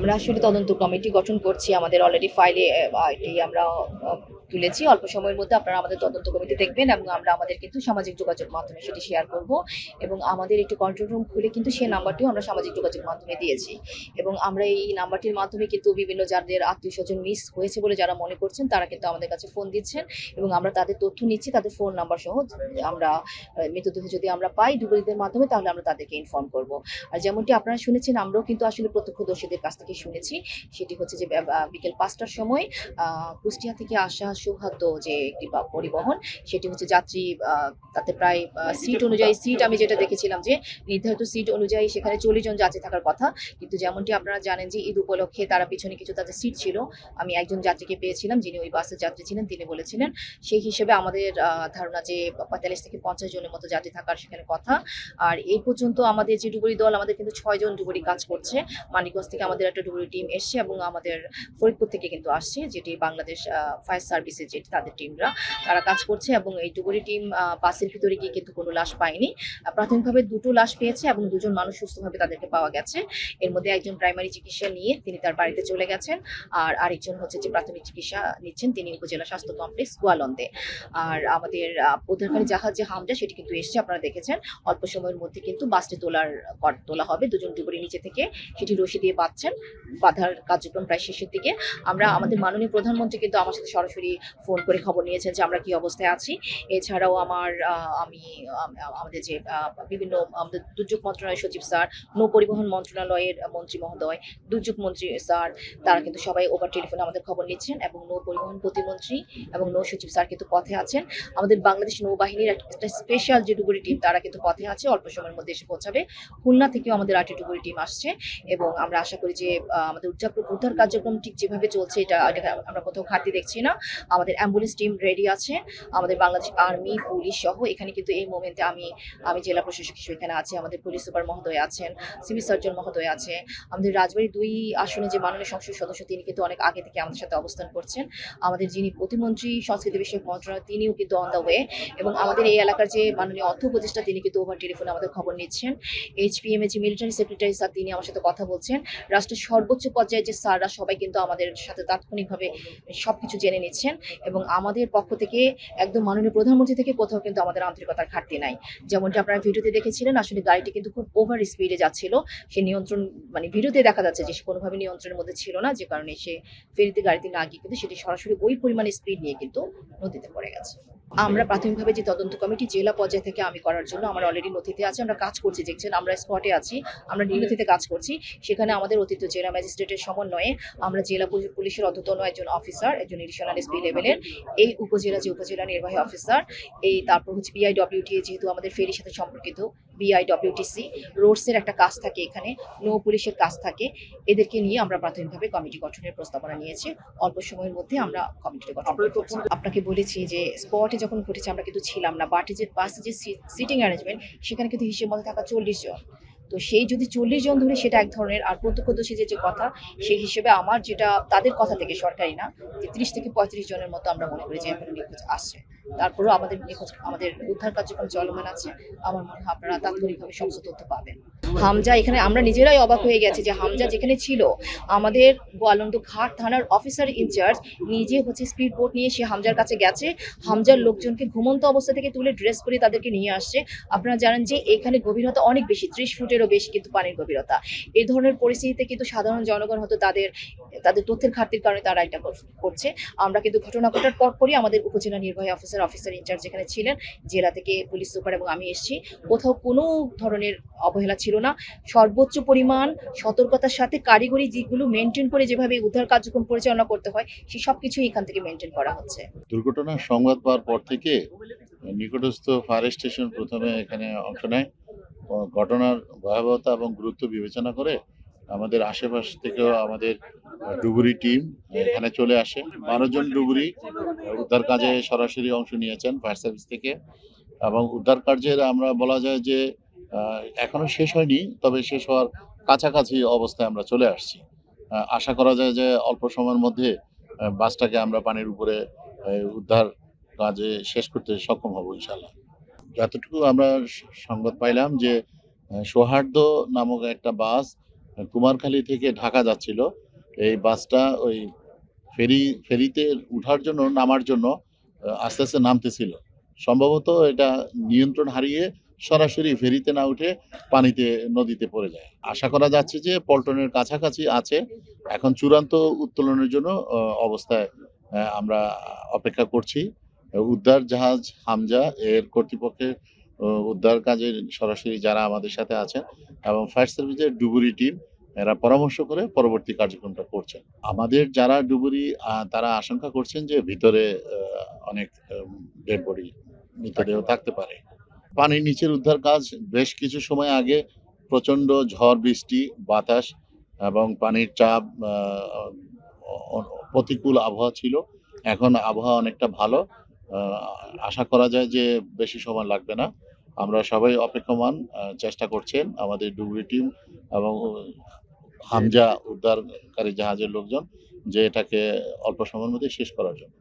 আমরা আসলে তদন্ত কমিটি গঠন করছি। আমাদের অলরেডি ফাইলে এটি আমরা তুলেছি। অল্প সময়ের মধ্যে আপনারা আমাদের তদন্ত কমিটি দেখবেন এবং আমরা আমাদের কিন্তু সামাজিক যোগাযোগ মাধ্যমে সেটি শেয়ার করব এবং আমাদের একটি কন্ট্রোল রুম খুলে কিন্তু সেই নাম্বারটিও আমরা সামাজিক যোগাযোগ মাধ্যমে দিয়েছি এবং আমরা এই নাম্বারটির মাধ্যমে কিন্তু বিভিন্ন যাদের আত্মীয়স্বজন মিস হয়েছে বলে যারা মনে করছেন তারা কিন্তু আমাদের কাছে ফোন দিচ্ছেন এবং আমরা তাদের তথ্য নিচ্ছি, তাদের ফোন নাম্বার সহ। আমরা মৃতদেহ যদি আমরা পাই ডুবুরিদের মাধ্যমে তাহলে আমরা তাদেরকে ইনফর্ম করব। আর যেমনটি আপনারা শুনেছেন আমরাও কিন্তু আসলে প্রত্যক্ষদর্শীদের কাছ থেকে শুনেছি। সেটি হচ্ছে যে বিকেল ৫টার সময় কুষ্টিয়া থেকে আসা সৌহার্দ্য যে একটি পরিবহন, সেটি হচ্ছে যাত্রী তাতে প্রায় সিট অনুযায়ী সিট আমি যেটা দেখেছিলাম যে নির্ধারিত সিট অনুযায়ী সেখানে ৪০ জন যাত্রী থাকার কথা, কিন্তু যেমনটি আপনারা জানেন যে ঈদ উপলক্ষে তারা পিছনে কিছু তাদের সিট ছিল। আমি একজন যাত্রীকে পেয়েছিলাম যিনি ওই বাসের যাত্রী ছিলেন, তিনি বলেছিলেন সেই হিসেবে আমাদের ধারণা যে ৪৫ থেকে ৫০ জনের মতো যাত্রী থাকার সেখানে কথা। আর এই পর্যন্ত আমাদের যে ডুবুরি দল, আমাদের কিন্তু ৬ জন ডুবুরি কাজ করছে। মানিকগঞ্জ থেকে আমাদের একটা ডুবুরি টিম এসছে এবং আমাদের ফরিদপুর থেকে কিন্তু আসছে, যেটি বাংলাদেশ ফায়ার সার্ভিসের যেটি তাদের টিমরা তারা কাজ করছে এবং এই ডুবুরি টিম বাসের ভিতরে গিয়ে কিন্তু কোনো লাশ পায়নি। প্রাথমিকভাবে ২টো লাশ পেয়েছে এবং ২জন মানুষ সুস্থভাবে তাদেরকে পাওয়া গেছে। এর মধ্যে একজন প্রাইমারি চিকিৎসা নিয়ে তিনি তার বাড়িতে চলে গেছেন আর আরেকজন হচ্ছে যে প্রাথমিক চিকিৎসা নিচ্ছেন, তিনি উপজেলা স্বাস্থ্য কমপ্লেক্স গোয়ালন্দে। আর আমাদের উদ্ধারকারী জাহাজ যে হামজা সেটি কিন্তু এসছে, আপনারা দেখেছেন। অল্প সময়ের মধ্যে কিন্তু বাসটি তোলা হবে। ২জন ডুবুরি নিচে থেকে সেটি রশি দিয়ে বাঁধার কার্যক্রম প্রায় শেষের দিকে। আমরা আমাদের মাননীয় প্রধানমন্ত্রী কিন্তু আমার সাথে সরাসরি ফোন করে খবর নিয়েছেন যে আমরা কি অবস্থায় আছি। এছাড়াও আমি আমাদের যে বিভিন্ন আমাদের দুর্যোগ মন্ত্রণালয়ের সচিব স্যার, নৌ পরিবহন মন্ত্রণালয়ের মন্ত্রী মহোদয়, দুর্যোগ মন্ত্রী স্যার, তারা কিন্তু সবাই ওভার টেলিফোনে আমাদের খবর নিচ্ছেন এবং নৌ পরিবহন প্রতিমন্ত্রী এবং নৌ সচিব স্যার কিন্তু পথে আছেন। আমাদের বাংলাদেশ নৌবাহিনীর একটা স্পেশাল যে ডুবুরি টিম তারা কিন্তু পথে আছে, অল্প সময়ের মধ্যে এসে পৌঁছাবে। খুলনা থেকেও আমাদের আরেকটি ডুবুরি টিম আসছে এবং আমরা আশা করি যে আমাদের উদ্ধার কার্যক্রম ঠিক যেভাবে চলছে এটা আমরা কোথাও ঘাটতি দেখছি না। আমাদের অ্যাম্বুলেন্স টিম রেডি আছে, আমাদের বাংলাদেশ আর্মি, পুলিশ সহ। এখানে কিন্তু এই মোমেন্টে আমি জেলা প্রশাসক হিসেবে এখানে আছি, আমাদের পুলিশ সুপার মহোদয় আছেন, সিভিল সার্জন মহোদয় আছে। আমাদের রাজবাড়ী ২ আসনে যে মাননীয় সংসদ সদস্য তিনি কিন্তু অনেক আগে থেকে আমাদের সাথে অবস্থান করছেন। আমাদের যিনি প্রতিমন্ত্রী সংস্কৃতি বিষয়ক মন্ত্রণালয় তিনিও কিন্তু অন দ্য ওয়ে এবং আমাদের এই এলাকার যে মাননীয় অর্থ উপদেষ্টা তিনি কিন্তু ওভার টেলিফোনে আমাদের খবর নিচ্ছেন। HPM এর যে মিলিটারি সেক্রেটারি স্যার তিনি আমার সাথে কথা বলছেন। রাষ্ট্রের সর্বোচ্চ পর্যায়ে যে স্যাররা সবাই কিন্তু আমাদের সাথে তাৎক্ষণিকভাবে সবকিছু জেনে নিচ্ছেন এবং আমাদের পক্ষ থেকে একদম মাননীয় প্রধানমন্ত্রী থেকে কোথাও কিন্তু আমাদের আন্তরিকতার ঘাটতি নাই। যেমনটি আপনারা ভিডিওতে দেখেছিলেন আসলে গাড়িটি কিন্তু খুব ওভার স্পিডে যাচ্ছিল। সে নিয়ন্ত্রণ মানে ভিডিওতে দেখা যাচ্ছে যে সে কোনোভাবে নিয়ন্ত্রণের মধ্যে ছিল না, যে কারণে সে ফেরিতে গাড়িতে না গিয়ে কিন্তু সেটি সরাসরি ওই পরিমাণে স্পিড নিয়ে কিন্তু নদীতে পড়ে গেছে। আমরা প্রাথমিকভাবে যে তদন্ত কমিটি জেলা পর্যায় থেকে আমি করার জন্য আমার অলরেডি নথিতে আছে, আমরা কাজ করছি, দেখছেন আমরা স্পটে আছি, আমরা নথিতে কাজ করছি। সেখানে আমাদের অতিরিক্ত জেলা ম্যাজিস্ট্রেটের সমন্বয়ে আমরা জেলা পুলিশের অধ্যতন একজন অফিসার, একজন এডিশনাল এসপি লেভেলের, এই উপজেলা নির্বাহী অফিসার, এই তারপর হচ্ছে BIWTA যেহেতু আমাদের ফেরির সাথে সম্পর্কিত, BIWTC রোডসের একটা কাজ থাকে, এখানে নৌ পুলিশের কাজ থাকে। এদেরকে নিয়ে আমরা প্রাথমিকভাবে কমিটি গঠনের প্রস্তাবনা নিয়েছি। অল্প সময়ের মধ্যে আমরা কমিটি গঠন করছি। আপনাকে বলেছি যে স্পটে যখন ঘটেছে আমরা কিন্তু ছিলাম না, বাসে যে সিটিং অ্যারেঞ্জমেন্ট সেখানে কিন্তু হিসেব মতো থাকা ৪০ জন। তো সেই যদি ৪০ জন ধরে সেটা এক ধরনের, আর প্রত্যক্ষদর্শী যে কথা সেই হিসেবে আমার যেটা তাদের কথা থেকে সরকারি না, যে ৩০ থেকে ৩৫ জনের মতো আমরা মনে করি যে এখন নিখোঁজ আসছে। তারপরেও আমাদের উদ্ধার কার্যক্রম চলমান আছে। আমার মনে হয় আপনারা তাৎক্ষণিকভাবে সমস্ত তথ্য পাবেন। হামজা এখানে আমরা নিজেরাই অবাক হয়ে গেছি যে হামজা যেখানে ছিল, আমাদের গোয়ালন্দ ঘাট থানার অফিসার ইনচার্জ নিজে হচ্ছে স্পিড বোট নিয়ে সে হামজার কাছে গেছে, হামজার লোকজনকে ঘুমন্ত অবস্থা থেকে তুলে ড্রেস করে তাদেরকে নিয়ে আসছে। আপনারা জানেন যে এখানে গভীরতা অনেক বেশি, ৩০ ফুটেরও বেশি কিন্তু পানির গভীরতা। এই ধরনের পরিস্থিতিতে কিন্তু সাধারণ জনগণ হয়তো তাদের তথ্যের ঘাটতির কারণে তারা এটা করছে। আমরা কিন্তু ঘটনা ঘটার পরপরই আমাদের উপজেলা নির্বাহী অফিসার ইনচার্জ যেখানে ছিলেন, জেলা থেকে পুলিশ সুপার এবং আমি এসেছি, কোথাও কোনো ধরনের অবহেলা ছিল না। সর্বোচ্চ পরিমাণ সতর্কতার সাথে কারিগরি দিকগুলো মেনটেন করে যেভাবে উদ্ধার কার্যক্রম পরিচালনা করতে হয় সেই সবকিছুই এখান থেকে মেনটেন করা হচ্ছে। দুর্ঘটনার সংবাদ পাওয়ার পর থেকে নিকটস্থ ফায়ার স্টেশন প্রথমে এখানে অংশ নেয়। ঘটনার ভয়াবহতা এবং গুরুত্ব বিবেচনা করে আমাদের আশেপাশ থেকেও আমাদের ডুবুরি টিম এখানে চলে আসে। ১২ জন ডুবুরি উদ্ধার কাজে সরাসরি অংশ নিয়েছেন ফায়ার সার্ভিস থেকে এবং উদ্ধার কার্যের আমরা বলা যায় যে এখনো শেষ হয়নি, তবে শেষ হওয়ার কাছাকাছি অবস্থায় আমরা চলে আসছি। আশা করা যায় যে অল্প সময়ের মধ্যে বাসটাকে আমরা পানির উপরে উদ্ধার কাজে শেষ করতে সক্ষম হব ইনশাল্লাহ। যতটুকু আমরা সংবাদ পাইলাম যে সৌহার্দ্য নামক একটা বাস কুমারখালী থেকে ঢাকা যাচ্ছিল। এই বাসটা ওই ফেরিতে উঠার জন্য নামার জন্য আস্তে, আস্তে নামতেছিল। সম্ভবত এটা নিয়ন্ত্রণ হারিয়ে সরাসরি ফেরিতে না উঠে পানিতে নদীতে পড়ে যায়। আশা করা যাচ্ছে যে পল্টনের কাছাকাছি আছে। এখন চূড়ান্ত উত্তোলনের জন্য অবস্থায় আমরা অপেক্ষা করছি। উদ্ধার জাহাজ হামজা এর কর্তৃপক্ষের উদ্ধার কাজে সরাসরি যারা আমাদের সাথে আছেন এবং ফায়ার সার্ভিসের ডুবুরি টিম এরা পরামর্শ করে পরবর্তী কার্যক্রমটা করছেন। আমাদের যারা ডুবুরি তারা আশঙ্কা করছেন যে ভিতরে অনেক ডেড বডি মৃতদেহ থাকতে পারে। পানির নিচের উদ্ধার কাজ বেশ কিছু সময় আগে প্রচণ্ড ঝড় বৃষ্টি, বাতাস এবং পানির চাপ প্রতিকূল আবহাওয়া ছিল। এখন আবহাওয়া অনেকটা ভালো। আ আশা করা যায় যে বেশি সময় লাগবে না। আমরা সবাই অপেক্ষমান চেষ্টা করছেন আমাদের ডুবুরি টিম এবং হামজা উদ্ধারকারী জাহাজের লোকজন যে এটাকে অল্প সময়ের মধ্যে শেষ করার জন্য।